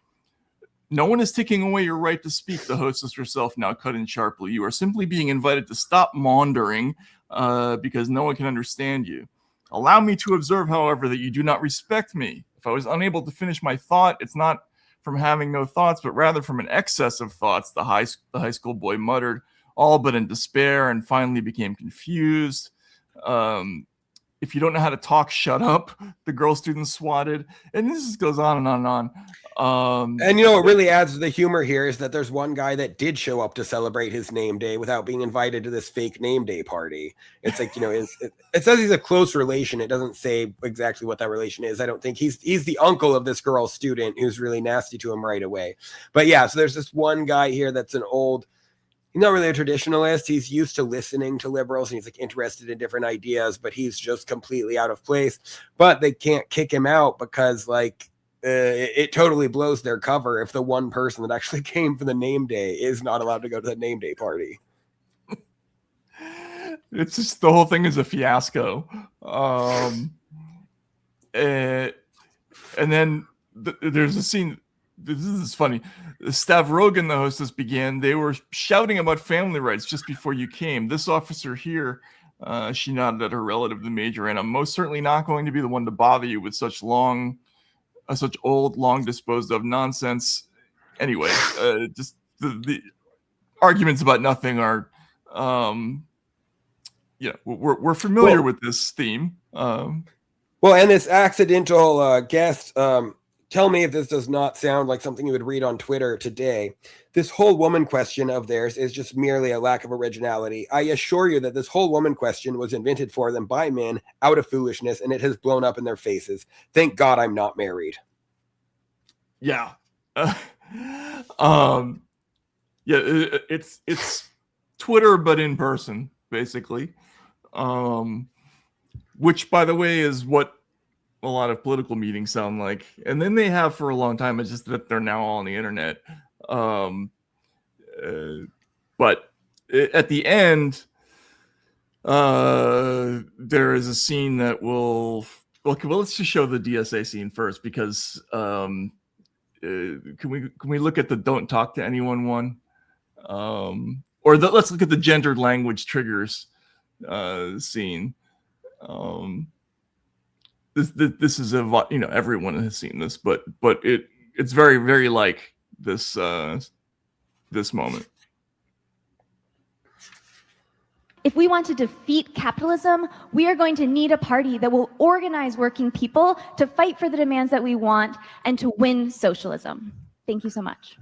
no one is taking away your right to speak, the hostess herself now cut in sharply. You are simply being invited to stop maundering because no one can understand you. Allow me to observe, however, that you do not respect me. If I was unable to finish my thought, it's not from having no thoughts, but rather from an excess of thoughts, the high school boy muttered, all but in despair, and finally became confused. If you don't know how to talk, shut up, the girl student swatted. And this just goes on and on and on. And what really adds to the humor here is that there's one guy that did show up to celebrate his name day without being invited to this fake name day party. It's like, it says he's a close relation. It doesn't say exactly what that relation is. I don't think he's the uncle of this girl student who's really nasty to him right away. But yeah, so there's this one guy here that's an old, he's not really a traditionalist. He's used to listening to liberals and he's like interested in different ideas, but he's just completely out of place. But they can't kick him out because it totally blows their cover if the one person that actually came for the name day is not allowed to go to the name day party. It's just, the whole thing is a fiasco. And then there's a scene. This is funny. Stavrogan, the hostess, began. They were shouting about family rights just before you came. This officer here, she nodded at her relative, the major, and I'm most certainly not going to be the one to bother you with such old, long disposed of nonsense. Anyway, just the arguments about nothing are, we're familiar with this theme. And this accidental guest, tell me if this does not sound like something you would read on Twitter today. This whole woman question of theirs is just merely a lack of originality. I assure you that this whole woman question was invented for them by men out of foolishness, and it has blown up in their faces. Thank God I'm not married. Yeah. It's Twitter, but in person, basically. Which, by the way, is what a lot of political meetings sound like, and then they have for a long time. It's just that they're now all on the internet. But at the end, there is a scene that will. Okay, well, let's just show the DSA scene first, because can we look at the "Don't Talk to Anyone" one, let's look at the gendered language triggers scene. This is everyone has seen this, but it's very, very like this this moment. If we want to defeat capitalism, we are going to need a party that will organize working people to fight for the demands that we want and to win socialism. Thank you so much.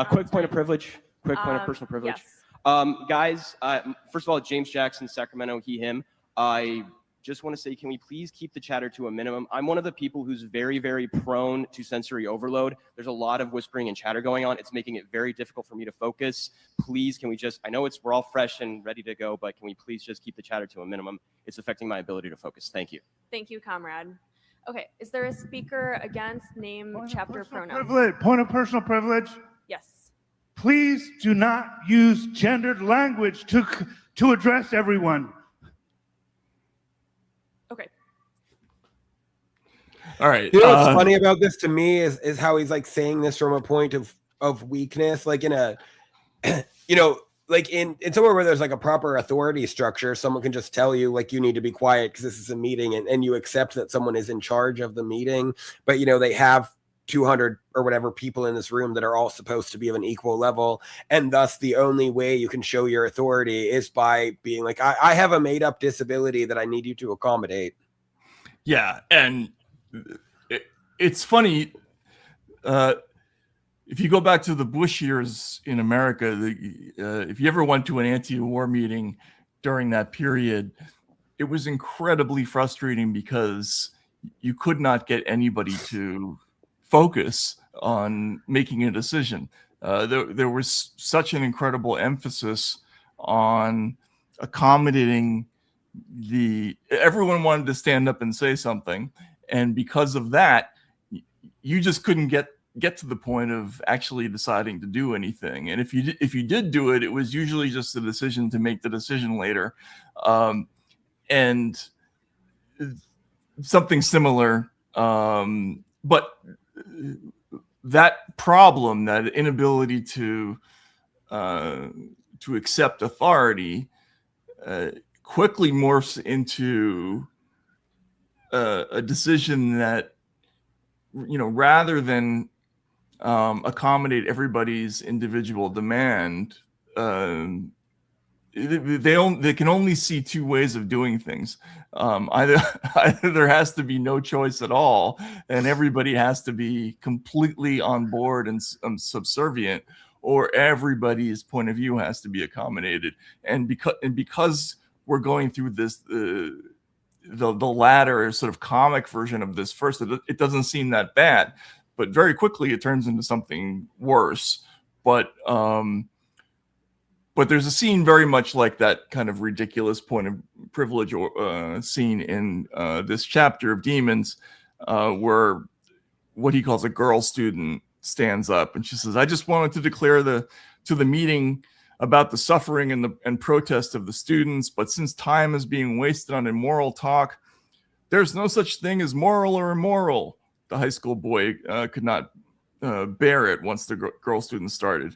Quick point of privilege. Quick point of personal privilege. Yes. Guys, first of all, James Jackson, Sacramento, he, him. I just want to say, can we please keep the chatter to a minimum? I'm one of the people who's very, very prone to sensory overload. There's a lot of whispering and chatter going on. It's making it very difficult for me to focus. Please, can we just, I know we're all fresh and ready to go, but can we please just keep the chatter to a minimum? It's affecting my ability to focus. Thank you. Thank you, comrade. Okay, is there a speaker against name, chapter, pronouns? Point of personal privilege. Yes. Please do not use gendered language to address everyone. Okay. All right. You know what's funny about this to me is how he's like saying this from a point of weakness, like in a, you know, like in somewhere where there's like a proper authority structure, someone can just tell you like you need to be quiet because this is a meeting, and you accept that someone is in charge of the meeting. But you know, they have 200 or whatever people in this room that are all supposed to be of an equal level, and thus the only way you can show your authority is by being like, I have a made up disability that I need you to accommodate. Yeah, and it's funny. If you go back to the Bush years in America, if you ever went to an anti-war meeting during that period, it was incredibly frustrating because you could not get anybody to focus on making a decision. There was such an incredible emphasis on accommodating everyone wanted to stand up and say something. And because of that, you just couldn't get to the point of actually deciding to do anything. And if you did do it, it was usually just a decision to make the decision later. And something similar. But that problem, that inability to accept authority, quickly morphs into a decision that, you know, rather than accommodate everybody's individual demand, they can only see two ways of doing things. Either there has to be no choice at all, and everybody has to be completely on board and subservient, or everybody's point of view has to be accommodated. And because we're going through this, the latter sort of comic version of this first, it doesn't seem that bad, but very quickly it turns into something worse. But there's a scene very much like that kind of ridiculous point of privilege scene in this chapter of Demons, where what he calls a girl student stands up and she says, "I just wanted to declare to the meeting about the suffering and protest of the students, but since time is being wasted on immoral talk, there's no such thing as moral or immoral." The high school boy could not bear it once the girl student started.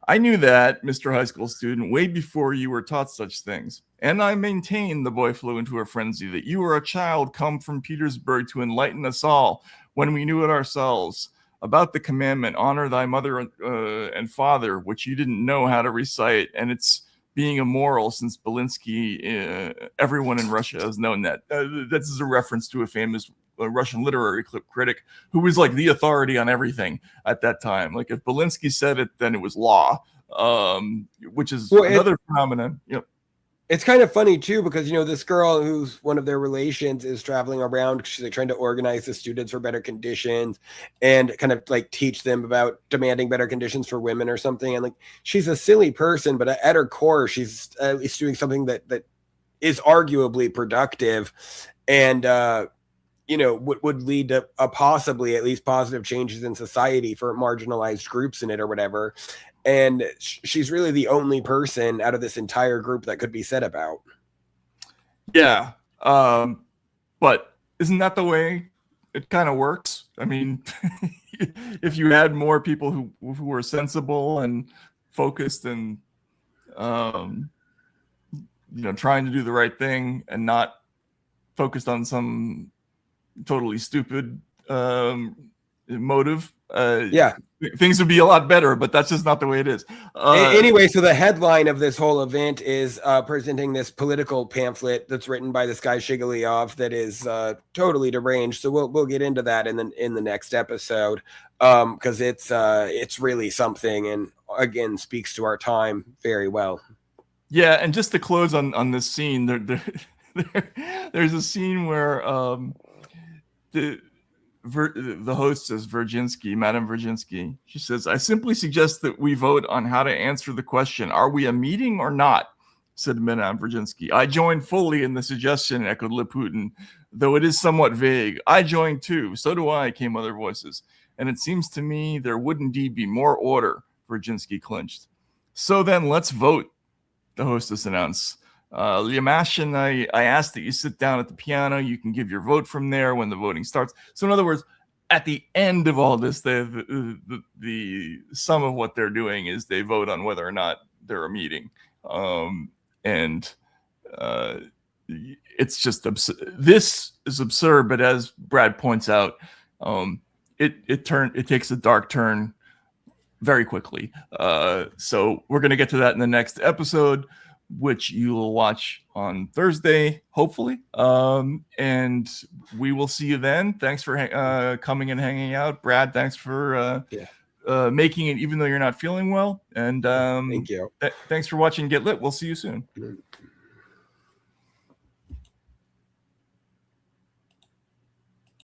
"I knew that, Mr. High School student, way before you were taught such things. And I maintain," the boy flew into a frenzy, "that you are a child come from Petersburg to enlighten us all when we knew it ourselves. About the commandment, honor thy mother and father, which you didn't know how to recite, and it's being immoral since Belinsky, everyone in Russia has known that." This is a reference to a famous Russian literary critic who was like the authority on everything at that time. Like if Belinsky said it, then it was law, which is another phenomenon. Yep. It's kind of funny too, because, you know, this girl who's one of their relations is traveling around. She's like trying to organize the students for better conditions and kind of like teach them about demanding better conditions for women or something. And like, she's a silly person, but at her core, she's at least doing something that is arguably productive and, you know, would lead to possibly at least positive changes in society for marginalized groups in it or whatever. And she's really the only person out of this entire group that could be said about. Yeah. But isn't that the way it kind of works? I mean, if you had more people who were sensible and focused and, you know, trying to do the right thing and not focused on some totally stupid motive, Yeah. things would be a lot better, but that's just not the way it is. Anyway, so the headline of this whole event is presenting this political pamphlet that's written by this guy Shigaliyov that is totally deranged. So we'll get into that in the next episode, because it's really something, and again speaks to our time very well. Yeah, and just to close on this scene, there's a scene where the host is Madame Virginsky. She says, "I simply suggest that we vote on how to answer the question, are we a meeting or not?" said Madame Virginsky. "I join fully in the suggestion," echoed Liputin, "though it is somewhat vague." "I join too." "So do I," came other voices. "And it seems to me there would indeed be more order," Virginsky clinched. "So then let's vote," the hostess announced. Liamash, I ask that you sit down at the piano. You can give your vote from there when the voting starts. So in other words, at the end of all this, the sum of what they're doing is they vote on whether or not they're a meeting. It's just absurd. This is absurd, but as Brad points out, it takes a dark turn very quickly. So we're going to get to that in the next episode, which you will watch on Thursday, hopefully. And we will see you then. Thanks for coming and hanging out. Brad, thanks for making it, even though you're not feeling well. And thank you. Thanks for watching Get Lit. We'll see you soon.